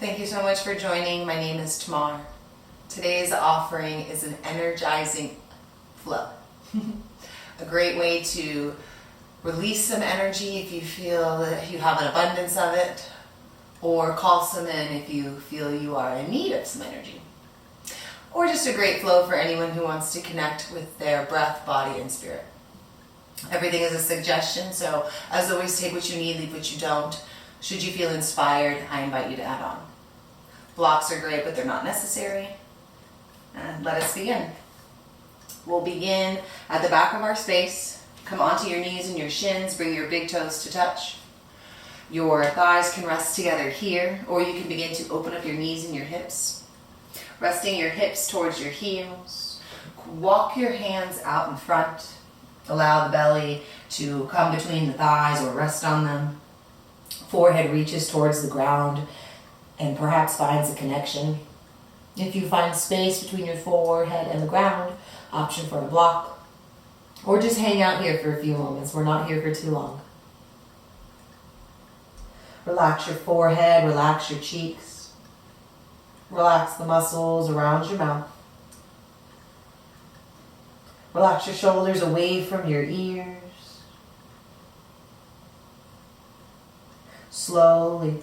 Thank you so much for joining. My name is Tamar. Today's offering is an energizing flow. A great way to release some energy if you feel that you have an abundance of it, or call some in if you feel you are in need of some energy. Or just a great flow for anyone who wants to connect with their breath, body, and spirit. Everything is a suggestion, so as always, take what you need, leave what you don't. Should you feel inspired, I invite you to add on. Blocks are great, but they're not necessary. And let us begin. We'll begin at the back of our space. Come onto your knees and your shins. Bring your big toes to touch. Your thighs can rest together here, or you can begin to open up your knees and your hips. Resting your hips towards your heels. Walk your hands out in front. Allow the belly to come between the thighs or rest on them. Forehead reaches towards the ground and perhaps finds a connection. If you find space between your forehead and the ground, option for a block. Or just hang out here for a few moments. We're not here for too long. Relax your forehead, relax your cheeks. Relax the muscles around your mouth. Relax your shoulders away from your ears. Slowly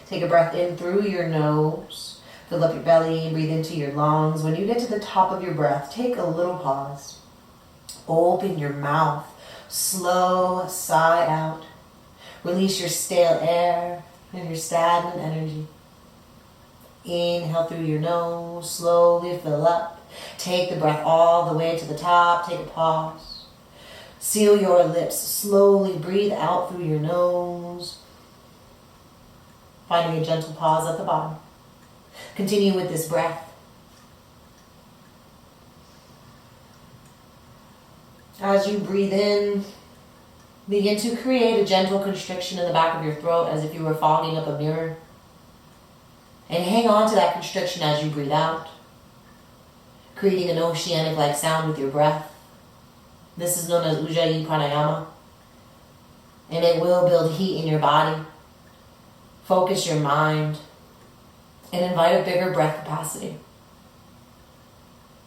take a breath in through your nose. Fill up your belly, breathe into your lungs. When you get to the top of your breath, take a little pause. Open your mouth. Slow sigh out. Release your stale air and your stagnant energy. Inhale through your nose. Slowly fill up. Take the breath all the way to the top. Take a pause. Seal your lips. Slowly breathe out through your nose. Finding a gentle pause at the bottom. Continue with this breath. As you breathe in, begin to create a gentle constriction in the back of your throat as if you were fogging up a mirror. And hang on to that constriction as you breathe out, creating an oceanic-like sound with your breath. This is known as Ujjayi Pranayama, and it will build heat in your body. Focus your mind and invite a bigger breath capacity.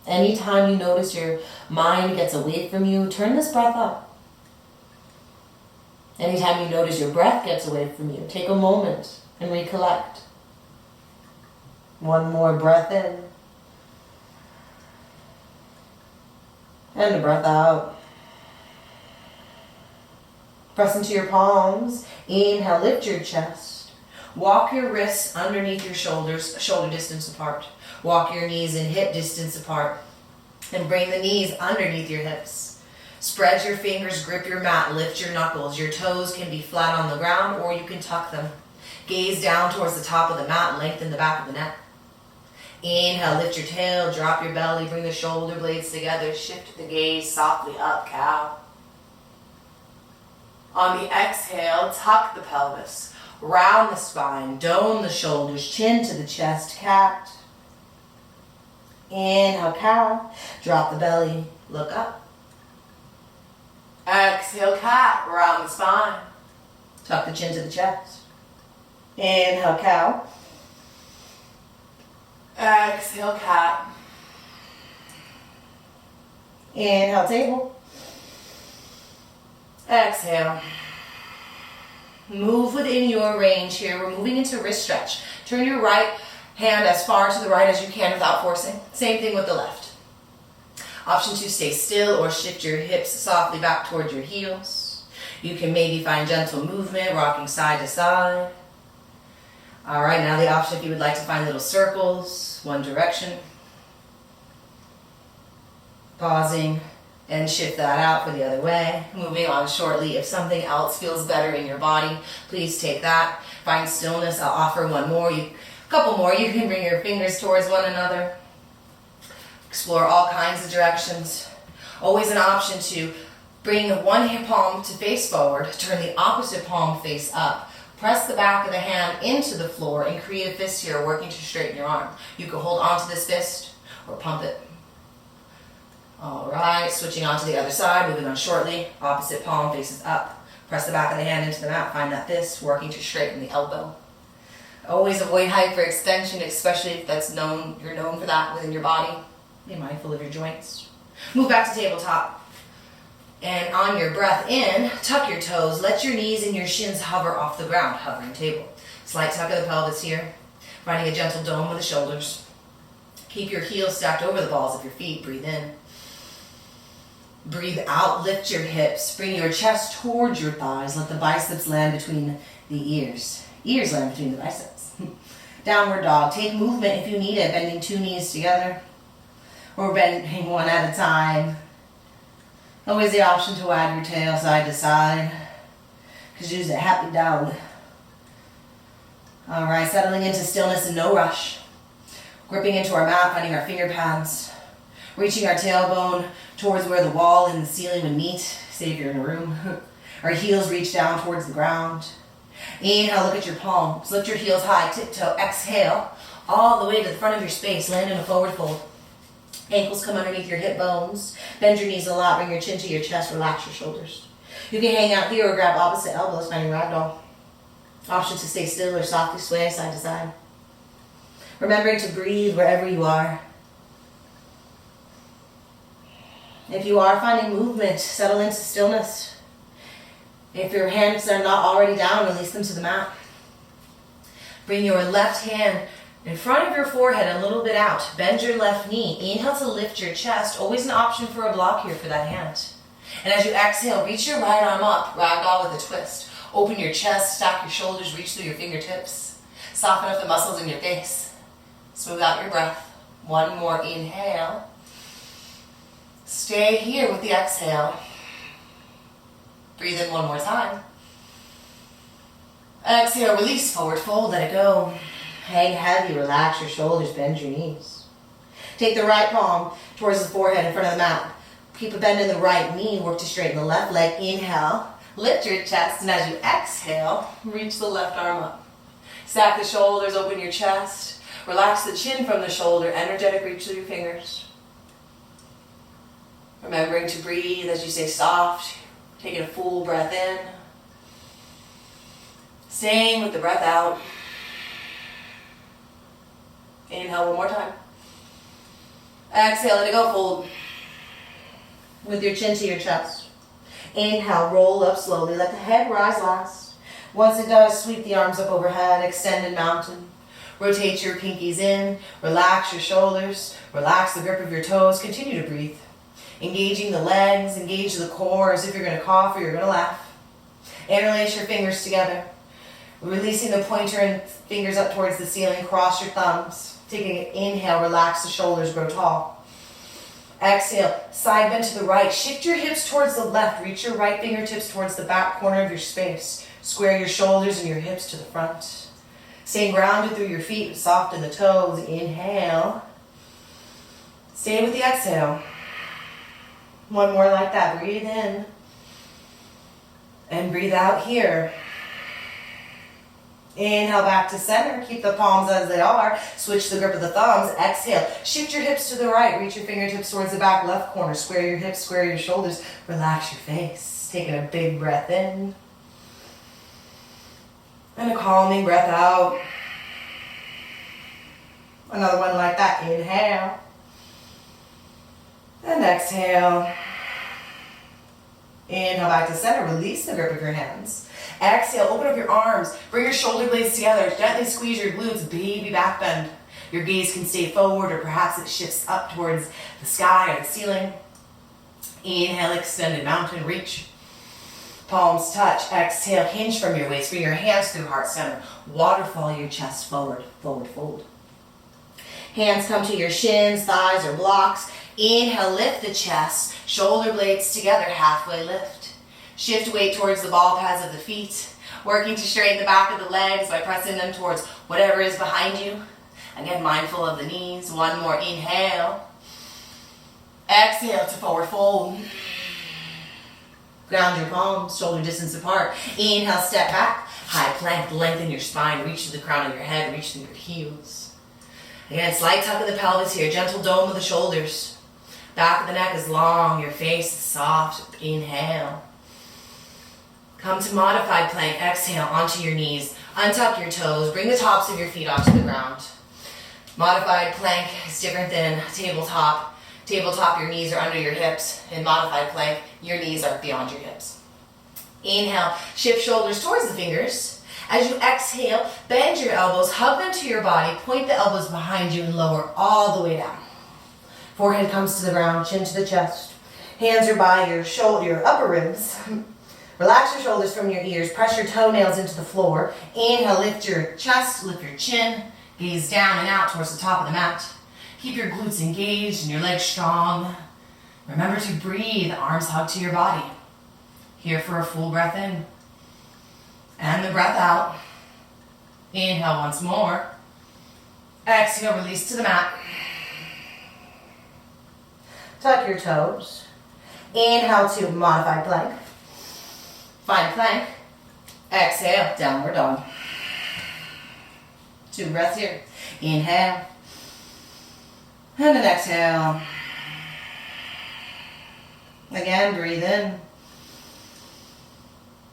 Anytime you notice your mind gets away from you, turn this breath up. Anytime you notice your breath gets away from you, take a moment and recollect. One more breath in. And a breath out. Press into your palms. Inhale, lift your chest. Walk your wrists underneath your shoulders, shoulder distance apart. Walk your knees and hip distance apart. And bring the knees underneath your hips. Spread your fingers, grip your mat, lift your knuckles. Your toes can be flat on the ground or you can tuck them. Gaze down towards the top of the mat, lengthen the back of the neck. Inhale, lift your tail, drop your belly, bring the shoulder blades together, shift the gaze softly up, cow. On the exhale, tuck the pelvis, round the spine, dome the shoulders, chin to the chest, cat. Inhale, cow, drop the belly, look up. Exhale, cat, round the spine, tuck the chin to the chest. Inhale, cow. Exhale, cat. Inhale, table. Exhale. Move within your range here. We're moving into wrist stretch. Turn your right hand as far to the right as you can without forcing. Same thing with the left. Option 2, stay still or shift your hips softly back towards your heels. You can maybe find gentle movement, rocking side to side. All right, now the option if you would like to find little circles, one direction. Pausing and shift that out for the other way. Moving on shortly. If something else feels better in your body, please take that. Find stillness. I'll offer one more. A couple more. You can bring your fingers towards one another. Explore all kinds of directions. Always an option to bring one palm to face forward, turn the opposite palm face up. Press the back of the hand into the floor and create a fist here, working to straighten your arm. You can hold onto this fist or pump it. All right, switching on to the other side, moving on shortly. Opposite palm faces up. Press the back of the hand into the mat. Find that fist, working to straighten the elbow. Always avoid hyperextension, especially if you're known for that within your body. Be mindful of your joints. Move back to tabletop. And on your breath in, tuck your toes. Let your knees and your shins hover off the ground, hovering table. Slight tuck of the pelvis here. Finding a gentle dome with the shoulders. Keep your heels stacked over the balls of your feet. Breathe in. Breathe out. Lift your hips. Bring your chest towards your thighs. Let the biceps land between the ears. Ears land between the biceps. Downward dog. Take movement if you need it. Bending 2 knees together. Or bending 1 at a time. Always the option to wag your tail side to side. Because use a happy dog. Alright, settling into stillness and no rush. Gripping into our mat, finding our finger pads. Reaching our tailbone towards where the wall and the ceiling would meet. Say if you're in a room. Our heels reach down towards the ground. Inhale, look at your palms. Lift your heels high, tiptoe. Exhale, all the way to the front of your space. Land in a forward fold. Ankles come underneath your hip bones. Bend your knees a lot. Bring your chin to your chest. Relax your shoulders. You can hang out here or grab opposite elbows, finding ragdoll. Option to stay still or softly sway side to side. Remembering to breathe wherever you are. If you are finding movement, settle into stillness. If your hands are not already down, release them to the mat. Bring your left hand in front of your forehead, a little bit out. Bend your left knee. Inhale to lift your chest. Always an option for a block here for that hand. And as you exhale, reach your right arm up, ragdoll with a twist. Open your chest, stack your shoulders, reach through your fingertips. Soften up the muscles in your face. Smooth out your breath. 1 more inhale. Stay here with the exhale. Breathe in 1 more time. Exhale, release, forward fold, let it go. Hang heavy, relax your shoulders, bend your knees. Take the right palm towards the forehead in front of the mat. Keep a bend in the right knee, work to straighten the left leg. Inhale, lift your chest, and as you exhale, reach the left arm up. Stack the shoulders, open your chest. Relax the chin from the shoulder, energetic reach through your fingers. Remembering to breathe as you stay soft, taking a full breath in. Staying with the breath out. Inhale 1 more time. Exhale, let it go, fold. With your chin to your chest. Inhale, roll up slowly. Let the head rise last. Once it does, sweep the arms up overhead, extended mountain. Rotate your pinkies in. Relax your shoulders. Relax the grip of your toes. Continue to breathe. Engaging the legs, engage the core as if you're going to cough or you're going to laugh. Interlace your fingers together. Releasing the pointer and fingers up towards the ceiling. Cross your thumbs. Taking an inhale, relax the shoulders, grow tall. Exhale, side bend to the right. Shift your hips towards the left. Reach your right fingertips towards the back corner of your space. Square your shoulders and your hips to the front. Staying grounded through your feet, soften the toes. Inhale. Stay with the exhale. 1 more like that. Breathe in. And breathe out here. Inhale back to center. Keep the palms as they are. Switch the grip of the thumbs. Exhale. Shift your hips to the right. Reach your fingertips towards the back left corner. Square your hips, square your shoulders. Relax your face. Taking a big breath in. And a calming breath out. Another one like that. Inhale. And exhale. Inhale back to center. Release the grip of your hands. Exhale, open up your arms. Bring your shoulder blades together. Gently squeeze your glutes. Baby back bend. Your gaze can stay forward or perhaps it shifts up towards the sky or the ceiling. Inhale, extended mountain reach. Palms touch. Exhale, hinge from your waist. Bring your hands through heart center. Waterfall your chest forward. Forward fold. Hands come to your shins, thighs, or blocks. Inhale, lift the chest. Shoulder blades together, halfway lift. Shift weight towards the ball pads of the feet. Working to straighten the back of the legs by pressing them towards whatever is behind you. Again, mindful of the knees. 1 more inhale. Exhale to forward fold. Ground your palms, shoulder distance apart. Inhale, step back. High plank, lengthen your spine. Reach to the crown of your head, reach through your heels. Again, slight tuck of the pelvis here. Gentle dome of the shoulders. Back of the neck is long. Your face is soft. Inhale. Come to modified plank. Exhale onto your knees. Untuck your toes, bring the tops of your feet onto the ground. Modified plank is different than tabletop. Tabletop, your knees are under your hips. In modified plank, your knees are beyond your hips. Inhale, shift shoulders towards the fingers. As you exhale, bend your elbows, hug them to your body, point the elbows behind you and lower all the way down. Forehead comes to the ground, chin to the chest. Hands are by your upper ribs. Relax your shoulders from your ears, press your toenails into the floor. Inhale, lift your chest, lift your chin, gaze down and out towards the top of the mat. Keep your glutes engaged and your legs strong. Remember to breathe, arms hug to your body. Here for a full breath in. And the breath out. Inhale once more. Exhale, release to the mat. Tuck your toes. Inhale to modified plank. Find plank. Exhale, downward dog. 2 breaths here. Inhale. And an exhale. Again, breathe in.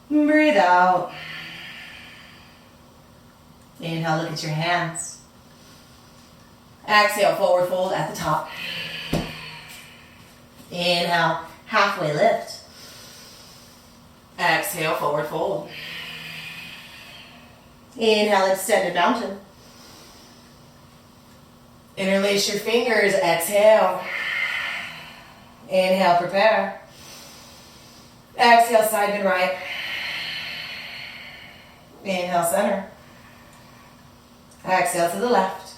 Breathe out. Inhale, look at your hands. Exhale, forward fold at the top. Inhale, halfway lift. Exhale, forward fold. Inhale, extended mountain. Interlace your fingers, exhale. Inhale, prepare. Exhale, side bend right. Inhale, center. Exhale to the left.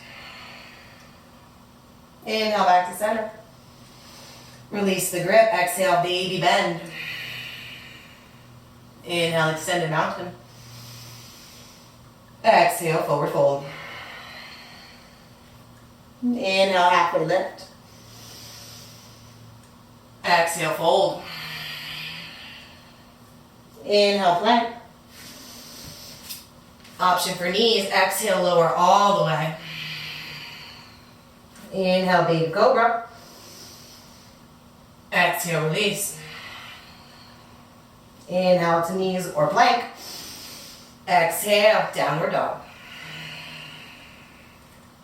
Inhale, back to center. Release the grip. Exhale, baby bend. Inhale, extended mountain. Exhale, forward fold. Inhale, halfway lift. Exhale, fold. Inhale, plank. Option for knees. Exhale, lower all the way. Inhale, baby cobra. Exhale, release. Inhale to knees or plank. Exhale, downward dog.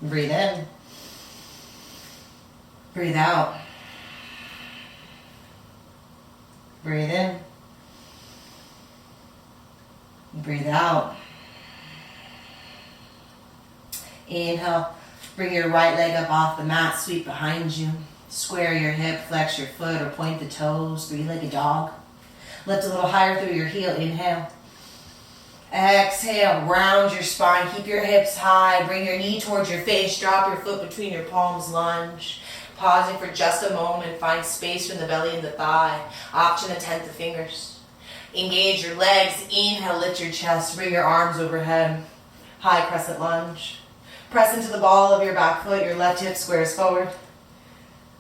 Breathe in. Breathe out. Breathe in. Breathe out. Inhale, bring your right leg up off the mat, sweep behind you. Square your hip, flex your foot or point the toes, three-legged dog. Lift a little higher through your heel, inhale. Exhale, round your spine, keep your hips high, bring your knee towards your face, drop your foot between your palms, lunge. Pausing for just a moment, find space from the belly and the thigh. Option to tent the fingers. Engage your legs, inhale, lift your chest, bring your arms overhead. High crescent lunge. Press into the ball of your back foot, your left hip squares forward.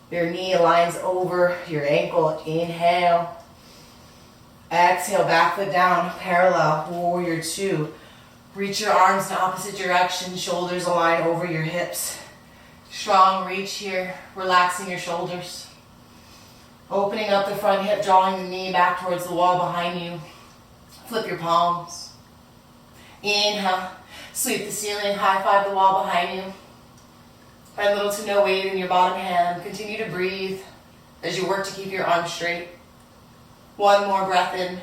Your knee aligns over your ankle, inhale. Exhale, back foot down, parallel, warrior 2. Reach your arms in opposite direction, shoulders align over your hips. Strong reach here, relaxing your shoulders. Opening up the front hip, drawing the knee back towards the wall behind you. Flip your palms. Inhale, sweep the ceiling, high five the wall behind you. Find little to no weight in your bottom hand. Continue to breathe as you work to keep your arms straight. One more breath in.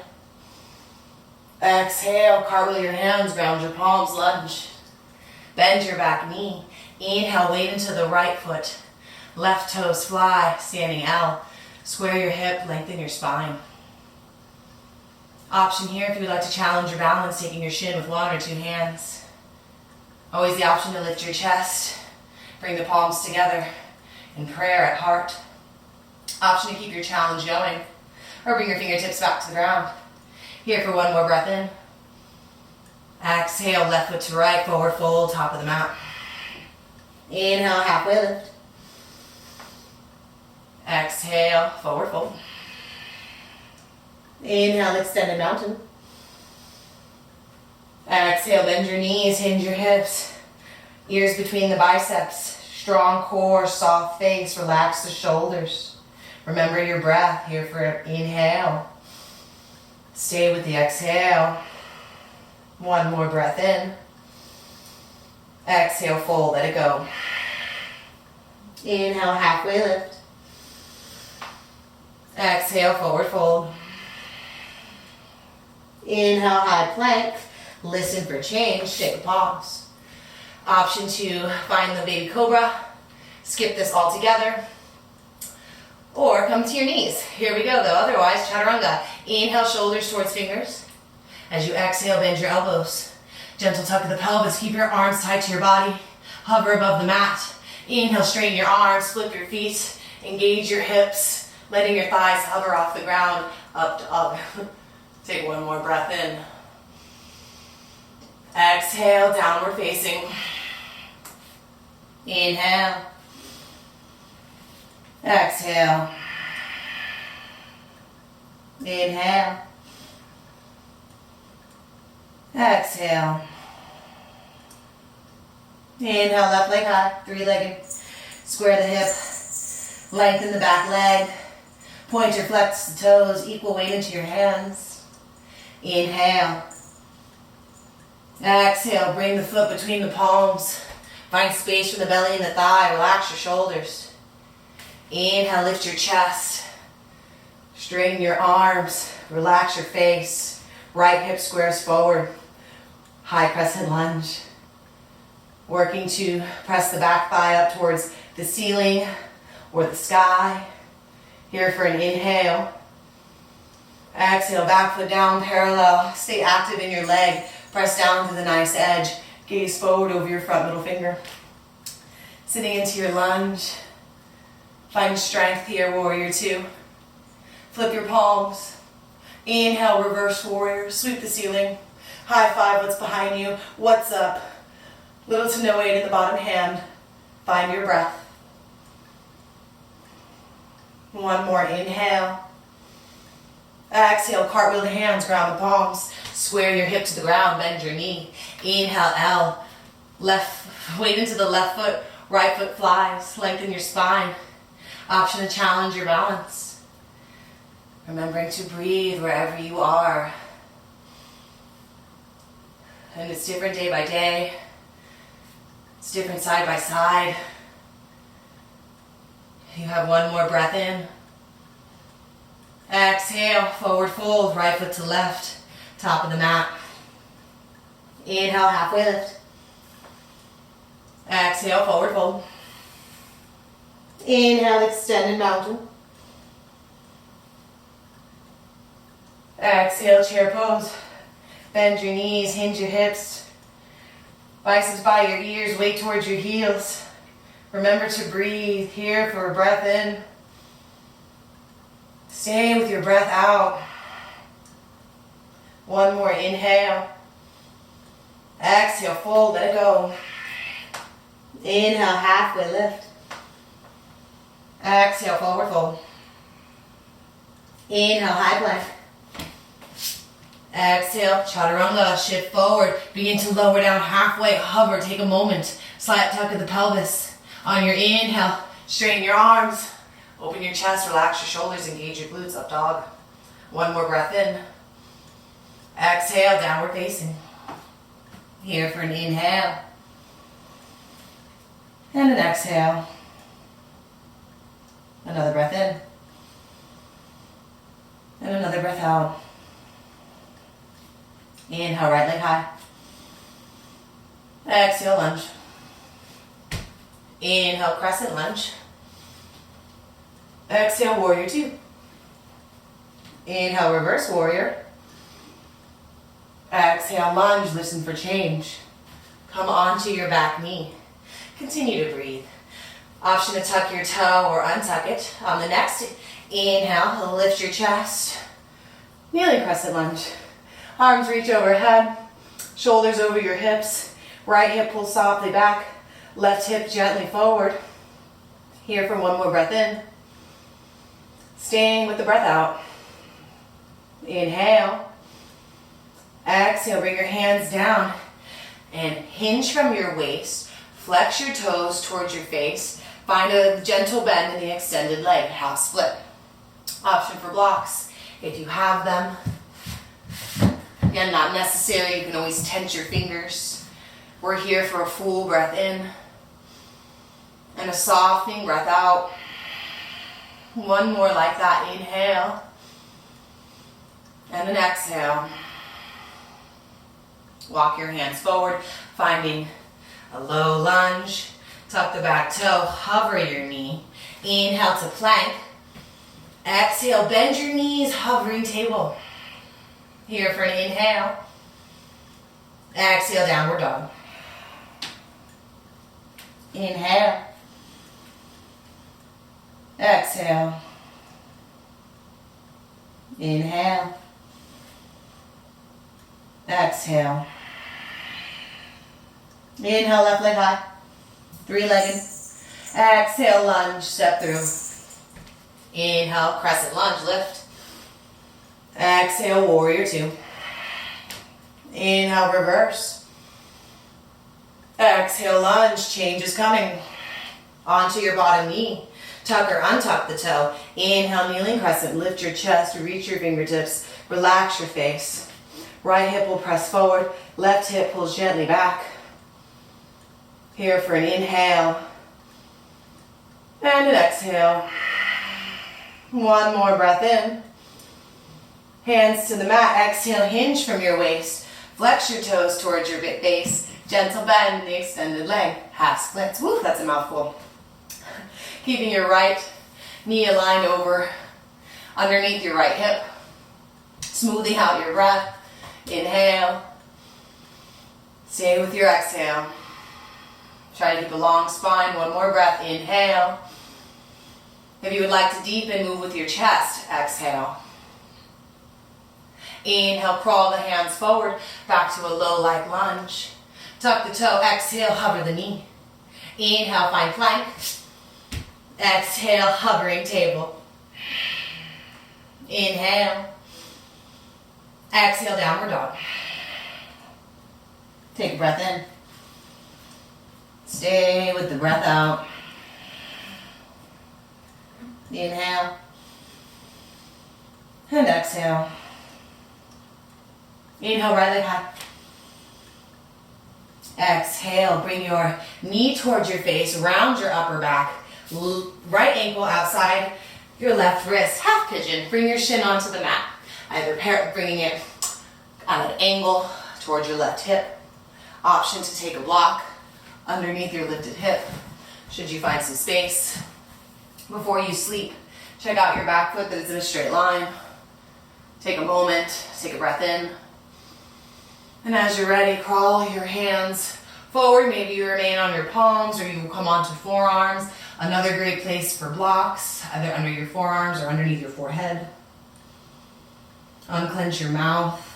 Exhale, cartwheel your hands, ground your palms, lunge. Bend your back knee. Inhale, weight into the right foot. Left toes fly, standing L. Square your hip, lengthen your spine. Option here if you would like to challenge your balance, taking your shin with one or two hands. Always the option to lift your chest. Bring the palms together in prayer at heart. Option to keep your challenge going. Or bring your fingertips back to the ground. Here for one more breath in. Exhale, left foot to right, forward fold, top of the mat. Inhale, halfway lift. Exhale, forward fold. Inhale, extended mountain. Exhale, bend your knees, hinge your hips. Ears between the biceps. Strong core, soft face, relax the shoulders. Remember your breath here for inhale. Stay with the exhale. One more breath in. Exhale, fold, let it go. Inhale, halfway lift. Exhale, forward fold. Inhale, high plank. Listen for change, shake the palms. Option to find the baby cobra. Skip this all together. Or come to your knees. Here we go though, otherwise chaturanga. Inhale, shoulders towards fingers. As you exhale, bend your elbows. Gentle tuck of the pelvis, keep your arms tight to your body. Hover above the mat. Inhale, straighten your arms, flip your feet, engage your hips, letting your thighs hover off the ground, up to up. Take one more breath in. Exhale, downward facing. Inhale. Exhale. Inhale. Exhale. Inhale, left leg high, three-legged. Square the hip, lengthen the back leg. Point or flex the toes, equal weight into your hands. Inhale. Exhale, bring the foot between the palms. Find space from the belly and the thigh, relax your shoulders. Inhale, lift your chest. Straighten your arms, relax your face. Right hip squares forward. High crescent lunge. Working to press the back thigh up towards the ceiling or the sky. Here for an inhale. Exhale, back foot down, parallel. Stay active in your leg. Press down to the nice edge. Gaze forward over your front middle finger. Sitting into your lunge. Find strength here, warrior two. Flip your palms. Inhale, reverse warrior. Sweep the ceiling. High five what's behind you. What's up? Little to no weight in the bottom hand. Find your breath. One more inhale. Exhale, cartwheel the hands, ground the palms. Square your hip to the ground, bend your knee. Inhale, L. Left, weight into the left foot. Right foot flies. Lengthen your spine. Option to challenge your balance. Remembering to breathe wherever you are. And it's different day by day. It's different side by side. You have one more breath in. Exhale, forward fold, right foot to left, top of the mat. Inhale, halfway lift. Exhale, forward fold. Inhale, extended mountain. Exhale, chair pose. Bend your knees, hinge your hips. Biceps by your ears, weight towards your heels. Remember to breathe here for a breath in. Stay with your breath out. One more inhale. Exhale, fold, let it go. Inhale, halfway lift. Exhale, forward fold. Inhale, high plank. Exhale, chaturanga, shift forward. Begin to lower down halfway, hover, take a moment. Slight tuck of the pelvis. On your inhale, straighten your arms. Open your chest, relax your shoulders, engage your glutes, up dog. One more breath in. Exhale, downward facing. Here for an inhale. And an exhale. Another breath in. And another breath out. Inhale, right leg high. Exhale, lunge. Inhale, crescent lunge. Exhale, warrior two. Inhale, reverse warrior. Exhale, lunge, listen for change. Come onto your back knee. Continue to breathe. Option to tuck your toe or untuck it. On the next inhale, lift your chest. Kneeling crescent lunge. Arms reach overhead. Shoulders over your hips. Right hip pulls softly back. Left hip gently forward. Here for one more breath in. Staying with the breath out. Inhale. Exhale, bring your hands down and hinge from your waist. Flex your toes towards your face. Find a gentle bend in the extended leg, half split. Option for blocks, if you have them. Again, not necessary. You can always tense your fingers. We're here for a full breath in and a softening breath out. One more like that. Inhale and an exhale. Walk your hands forward, finding a low lunge. Tuck the back toe, hover your knee. Inhale to plank. Exhale, bend your knees, hovering table. Here for an inhale. Exhale, downward dog. Inhale. Exhale. Inhale. Exhale. Inhale, left leg high. Three-legged. Exhale, lunge, step through. Inhale, crescent lunge, lift. Exhale, warrior two. Inhale, reverse. Exhale, lunge, change is coming. Onto your bottom knee. Tuck or untuck the toe. Inhale, kneeling crescent, lift your chest, reach your fingertips, relax your face. Right hip will press forward, left hip pulls gently back. Here for an inhale and an exhale. One more breath in. Hands to the mat, exhale, hinge from your waist. Flex your toes towards your base. Gentle bend, the extended leg. Half splits. Woo, that's a mouthful. Keeping your right knee aligned over underneath your right hip. Smoothing out your breath. Inhale. Stay with your exhale. Try to keep a long spine. One more breath. Inhale. If you would like to deepen, move with your chest. Exhale. Inhale, crawl the hands forward, back to a low like lunge. Tuck the toe, exhale, hover the knee. Inhale, find plank. Exhale, hovering table. Inhale. Exhale, downward dog. Take a breath in. Stay with the breath out. Inhale. And exhale. Inhale, right leg high. Exhale, bring your knee towards your face, round your upper back. Right ankle outside your left wrist. Half pigeon, bring your shin onto the mat. Either bringing it at an angle towards your left hip. Option to take a block underneath your lifted hip, should you find some space. Before you sleep, check out your back foot that it's in a straight line. Take a moment, take a breath in. And as you're ready, crawl your hands forward. Maybe you remain on your palms or you come onto forearms. Another great place for blocks, either under your forearms or underneath your forehead. Unclench your mouth.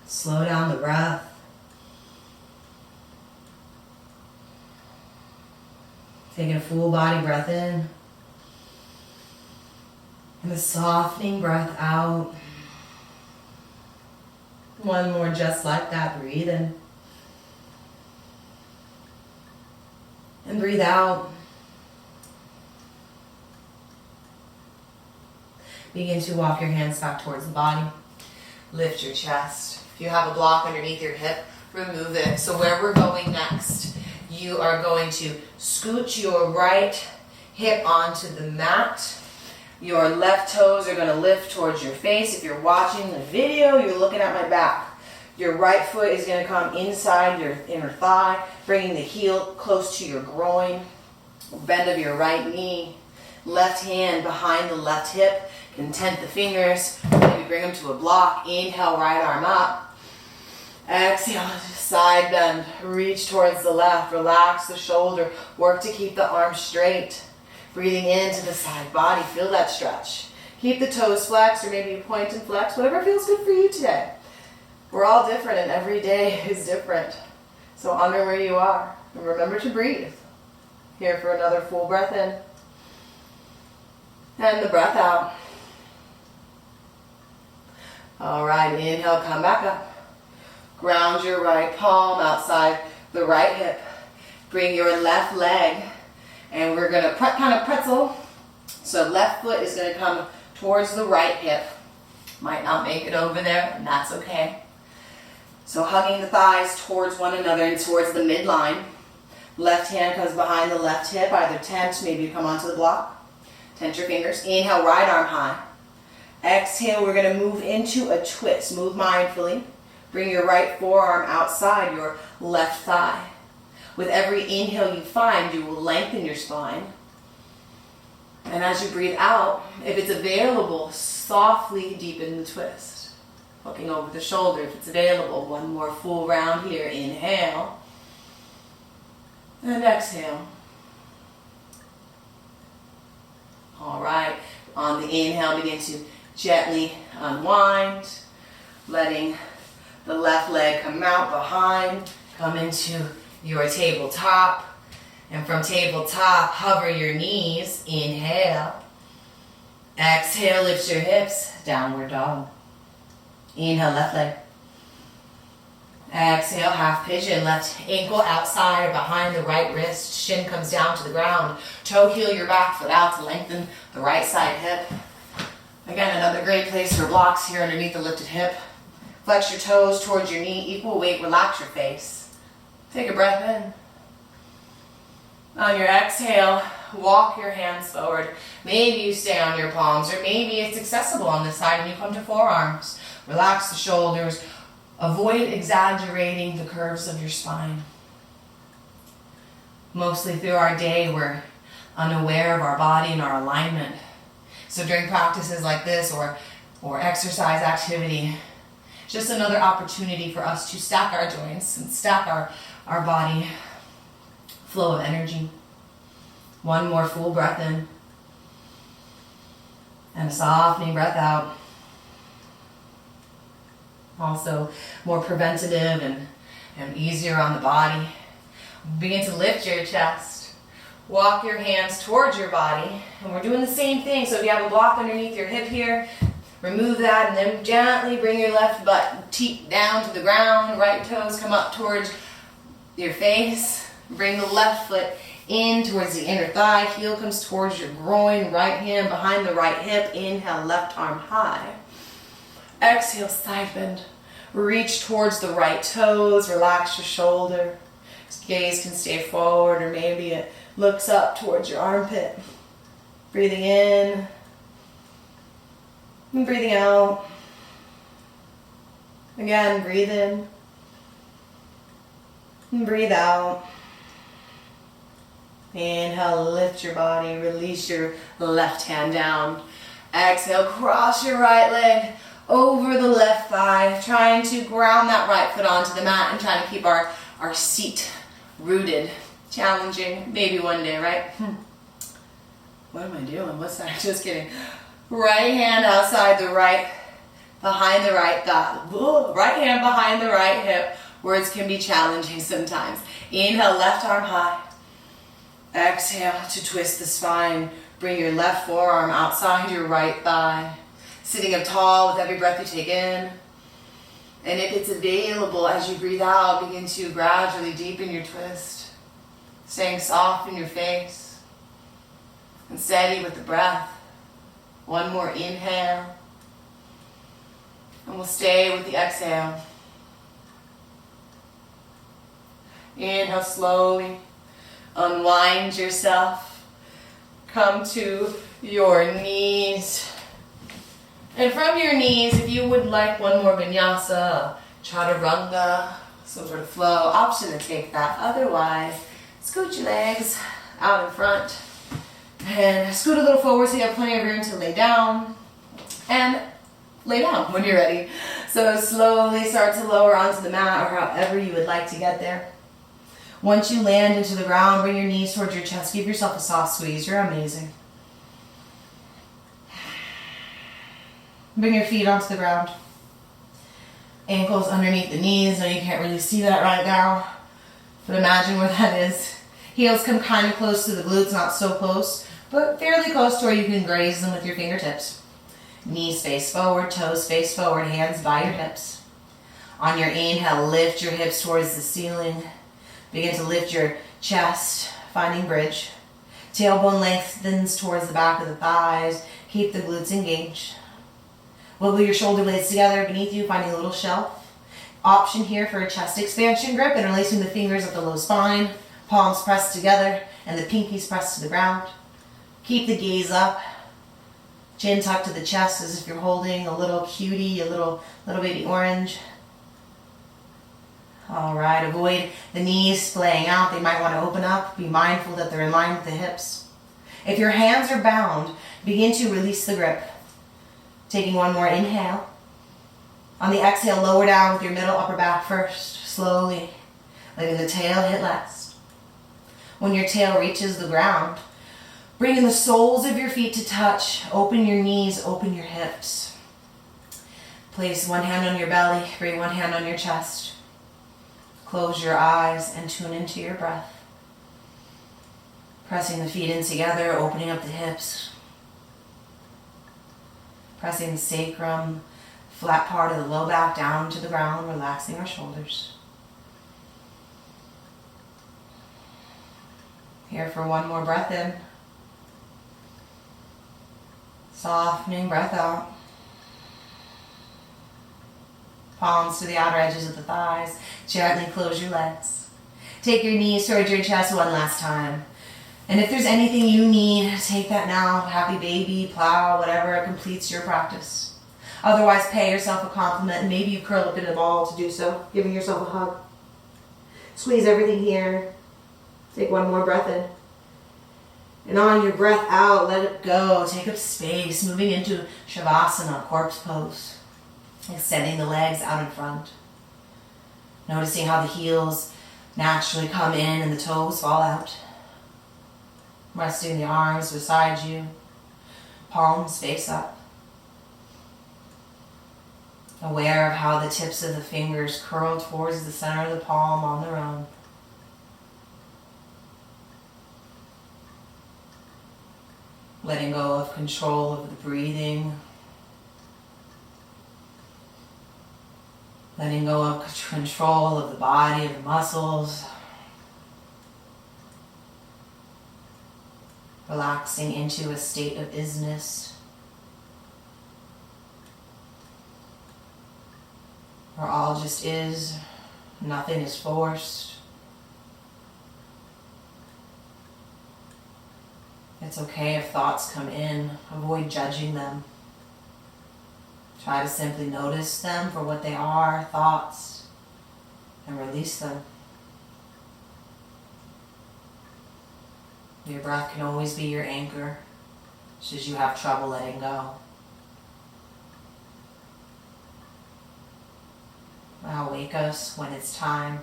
Slow down the breath. Taking a full body breath in. And a softening breath out. One more just like that. Breathe in. And breathe out. Begin to walk your hands back towards the body. Lift your chest. If you have a block underneath your hip, remove it. So where we're going next, you are going to scoot your right hip onto the mat. Your left toes are going to lift towards your face. If you're watching the video, you're looking at my back. Your right foot is going to come inside your inner thigh, bringing the heel close to your groin. Bend of your right knee. Left hand behind the left hip. Content the fingers. Maybe bring them to a block. Inhale, right arm up. Exhale, side bend. Reach towards the left. Relax the shoulder. Work to keep the arm straight. Breathing into the side body. Feel that stretch. Keep the toes flexed, or maybe you point and flex. Whatever feels good for you today. We're all different and every day is different. So honor where you are. And remember to breathe. Here for another full breath in. And the breath out. Alright, inhale, come back up. Ground your right palm outside the right hip. Bring your left leg. And we're going to kind of pretzel. So left foot is going to come towards the right hip. Might not make it over there, and that's okay. So hugging the thighs towards one another and towards the midline. Left hand comes behind the left hip, either tent, maybe you come onto the block. Tent your fingers. Inhale, right arm high. Exhale, we're going to move into a twist. Move mindfully. Bring your right forearm outside your left thigh. With every inhale you find, you will lengthen your spine. And as you breathe out, if it's available, softly deepen the twist. Looking over the shoulder if it's available. One more full round here. Inhale. And exhale. All right. On the inhale, begin to gently unwind. Letting the left leg come out behind. Come into your tabletop. And from tabletop, hover your knees. Inhale. Exhale, lift your hips. Downward dog. Inhale, left leg. Exhale, half pigeon. Left ankle outside or behind the right wrist. Shin comes down to the ground. Toe heel your back foot out to lengthen the right side hip. Again, another great place for blocks here underneath the lifted hip. Flex your toes towards your knee. Equal weight, relax your face. Take a breath in. On your exhale, walk your hands forward. Maybe you stay on your palms, or maybe it's accessible on this side and you come to forearms. Relax the shoulders. Avoid exaggerating the curves of your spine. Mostly through our day, we're unaware of our body and our alignment. So during practices like this or exercise activity, just another opportunity for us to stack our joints and stack our body flow of energy. One more full breath in. And a softening breath out. Also more preventative and easier on the body. Begin to lift your chest. Walk your hands towards your body. And we're doing the same thing. So if you have a block underneath your hip here, remove that and then gently bring your left butt teep down to the ground. Right toes come up towards your face. Bring the left foot in towards the inner thigh. Heel comes towards your groin. Right hand behind the right hip. Inhale, left arm high. Exhale, side bend. Reach towards the right toes. Relax your shoulder. Gaze can stay forward or maybe it looks up towards your armpit. Breathing in. And breathing out. Again, breathe in. And breathe out. Inhale, lift your body. Release your left hand down. Exhale, cross your right leg over the left thigh, trying to ground that right foot onto the mat and trying to keep our seat rooted. Challenging, maybe one day, right? What am I doing? What's that? Just kidding. Right hand outside the right, behind the right thigh. Right hand behind the right hip. Words can be challenging sometimes. Inhale, left arm high. Exhale to twist the spine. Bring your left forearm outside your right thigh. Sitting up tall with every breath you take in. And if it's available, as you breathe out, begin to gradually deepen your twist. Staying soft in your face. And steady with the breath. One more inhale. And we'll stay with the exhale. Inhale slowly. Unwind yourself. Come to your knees. And from your knees, if you would like one more vinyasa, chaturanga, some sort of flow, option to take that. Otherwise, scoot your legs out in front. And scoot a little forward so you have plenty of room to lay down. And lay down when you're ready. So slowly start to lower onto the mat or however you would like to get there. Once you land into the ground, bring your knees towards your chest. Give yourself a soft squeeze. You're amazing. Bring your feet onto the ground. Ankles underneath the knees. Now you can't really see that right now, but imagine where that is. Heels come kind of close to the glutes, not so close, but fairly close to where you can graze them with your fingertips. Knees face forward, toes face forward, hands by your hips. On your inhale, lift your hips towards the ceiling. Begin to lift your chest, finding bridge. Tailbone lengthens towards the back of the thighs. Keep the glutes engaged. Wiggle your shoulder blades together beneath you, finding a little shelf. option here for a chest expansion grip and releasing the fingers at the low spine, palms pressed together and the pinkies pressed to the ground. Keep the gaze up, chin tucked to the chest as if you're holding a little cutie, a little baby orange. All right, avoid the knees splaying out. They might want to open up. Be mindful that they're in line with the hips. If your hands are bound, begin to release the grip. Taking one more inhale. On the exhale, lower down with your middle upper back first, slowly, letting the tail hit last. When your tail reaches the ground, bring in the soles of your feet to touch. Open your knees, open your hips. Place one hand on your belly, bring one hand on your chest. Close your eyes and tune into your breath. Pressing the feet in together, opening up the hips. Pressing the sacrum, flat part of the low back down to the ground, relaxing our shoulders. Here for one more breath in. Softening breath out. Palms to the outer edges of the thighs. Gently close your legs. Take your knees towards your chest one last time. And if there's anything you need, take that now. Happy baby, plow, whatever completes your practice. Otherwise, pay yourself a compliment and maybe you curl up in a ball to do so, giving yourself a hug. Squeeze everything here. Take one more breath in. And on your breath out, let it go. Take up space, moving into Shavasana, corpse pose. Extending the legs out in front. Noticing how the heels naturally come in and the toes fall out. Resting the arms beside you. Palms face up. Aware of how the tips of the fingers curl towards the center of the palm on their own. Letting go of control of the breathing. Letting go of control of the body, of the muscles. Relaxing into a state of isness. Where all just is, nothing is forced. It's okay if thoughts come in. Avoid judging them. Try to simply notice them for what they are, thoughts, and release them. Your breath can always be your anchor, should you have trouble letting go. Now wake us when it's time.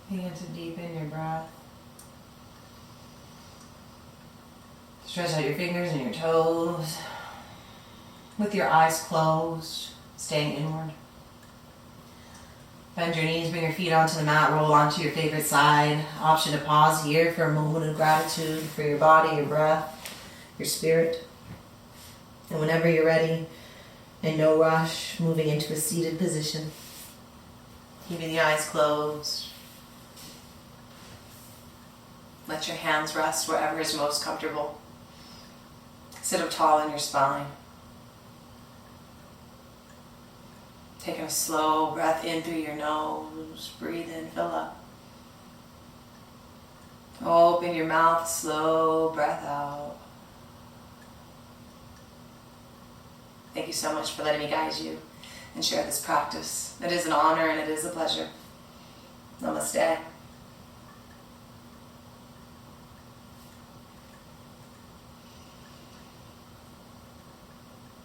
Begin to deepen your breath. Stretch out your fingers and your toes. With your eyes closed, staying inward. Bend your knees, bring your feet onto the mat, roll onto your favorite side. Option to pause here for a moment of gratitude for your body, your breath, your spirit. And whenever you're ready, in no rush, moving into a seated position. Keeping the eyes closed. Let your hands rest wherever is most comfortable. Sit up tall in your spine. Taking a slow breath in through your nose. Breathe in, fill up. Open your mouth, slow breath out. Thank you so much for letting me guide you and share this practice. It is an honor and it is a pleasure. Namaste.